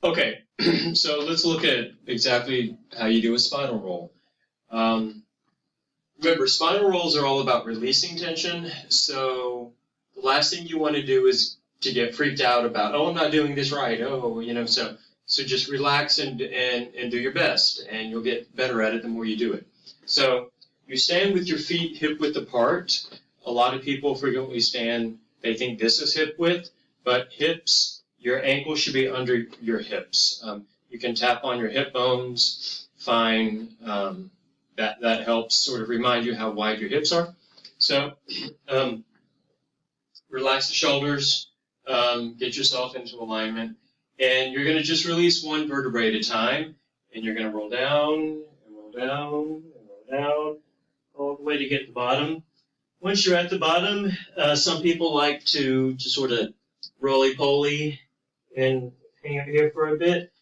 Okay, so let's look at exactly how you do a spinal roll. Um, Remember, spinal rolls are all about releasing tension, so the last thing you want to do is to get freaked out about, oh, I'm not doing this right, oh, so just relax and do your best, and you'll get better at it the more you do it. So you stand with your feet hip width apart. A lot of people frequently stand, they think this is hip width, but hips, your ankles should be under your hips. You can tap on your hip bones, fine. That helps sort of remind you how wide your hips are. So um, relax the shoulders, get yourself into alignment, and you're going to just release one vertebrae at a time, and you're going to roll down and roll down and roll down all the way to get to the bottom. Once you're at the bottom, some people like to just sort of roly-poly and hang out here for a bit.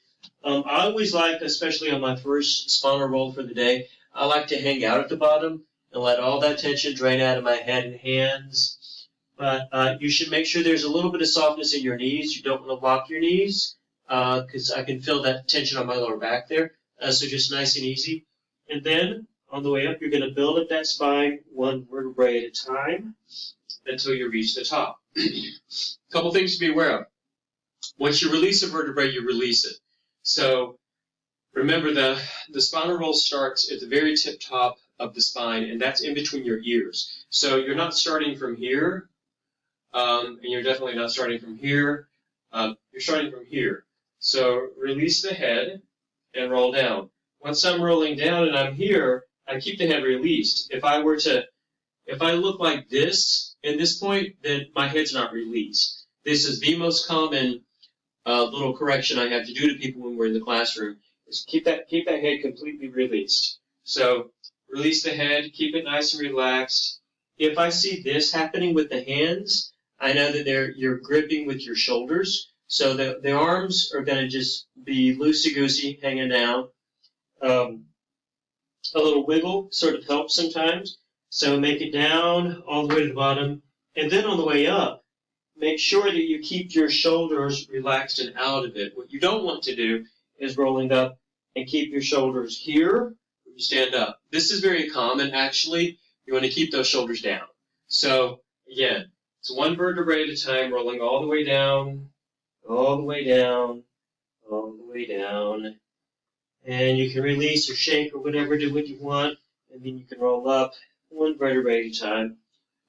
I always like, especially on my first spinal roll for the day, I like to hang out at the bottom and let all that tension drain out of my head and hands. But you should make sure there's a little bit of softness in your knees. You don't want to lock your knees because I can feel that tension on my lower back there. So just nice and easy. And then on the way up, you're going to build up that spine one vertebrae at a time until you reach the top. A couple things to be aware of. Once you release a vertebrae, you release it. So remember, the spinal roll starts at the very tip top of the spine, and that's in between your ears. So you're not starting from here, and you're definitely not starting from here. You're starting from here. So release the head and roll down. Once I'm rolling down and I'm here, I keep the head released. If I look like this at this point, then my head's not released. This is the most common little correction I have to do to people when we're in the classroom is keep that head completely released. So release the head, keep it nice and relaxed. If I see this happening with the hands, I know that you're gripping with your shoulders. So the arms are going to just be loosey-goosey, hanging down. A little wiggle sort of helps sometimes. So make it down all the way to the bottom. And then on the way up, make sure that you keep your shoulders relaxed and out of it. What you don't want to do is rolling up and keep your shoulders here when you stand up. This is very common, actually. You want to keep those shoulders down. So, again, it's one vertebrae at a time, rolling all the way down, all the way down, all the way down. And you can release or shake or whatever, do what you want, and then you can roll up one vertebrae at a time.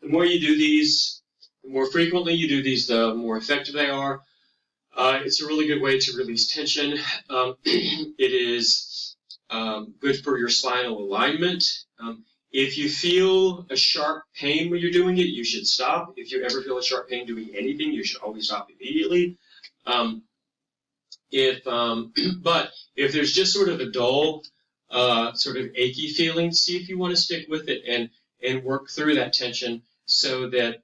The more you do these, the more frequently you do these, the more effective they are. It's a really good way to release tension. It is good for your spinal alignment. If you feel a sharp pain when you're doing it, you should stop. If you ever feel a sharp pain doing anything, you should always stop immediately. But if there's just sort of a dull, sort of achy feeling, see if you want to stick with it and work through that tension so that,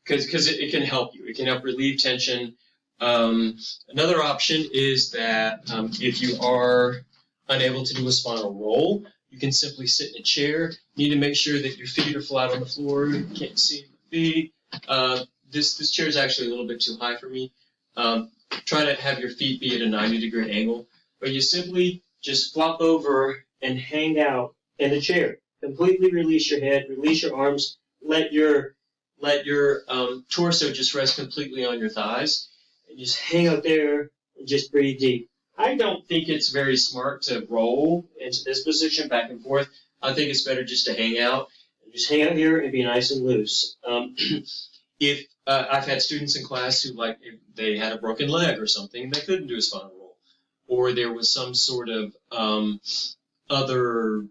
because it can help you. It can help relieve tension. Another option is that if you are unable to do a spinal roll, you can simply sit in a chair. You need to make sure that your feet are flat on the floor. You can't see your feet. This chair is actually a little bit too high for me. Try to have your feet be at a 90-degree angle, but you simply just flop over and hang out in the chair. Completely release your head, release your arms, let your torso just rest completely on your thighs, and just hang out there and just breathe deep. I don't think it's very smart to roll into this position back and forth. I think it's better just to hang out. Just hang out here and be nice and loose. If I've had students in class who, like, if they had a broken leg or something, they couldn't do a spinal roll, or there was some sort of other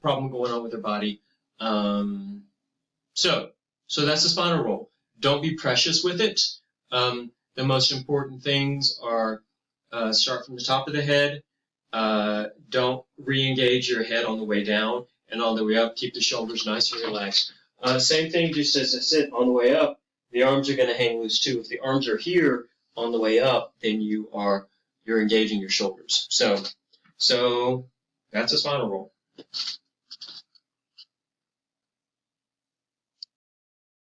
problem going on with their body. So that's the spinal roll. Don't be precious with it. The most important things are start from the top of the head. Don't re-engage your head on the way down, and on the way up, keep the shoulders nice and relaxed. Same thing, just as I said, on the way up, the arms are going to hang loose too. If the arms are here on the way up, then you're engaging your shoulders. So that's a spinal roll.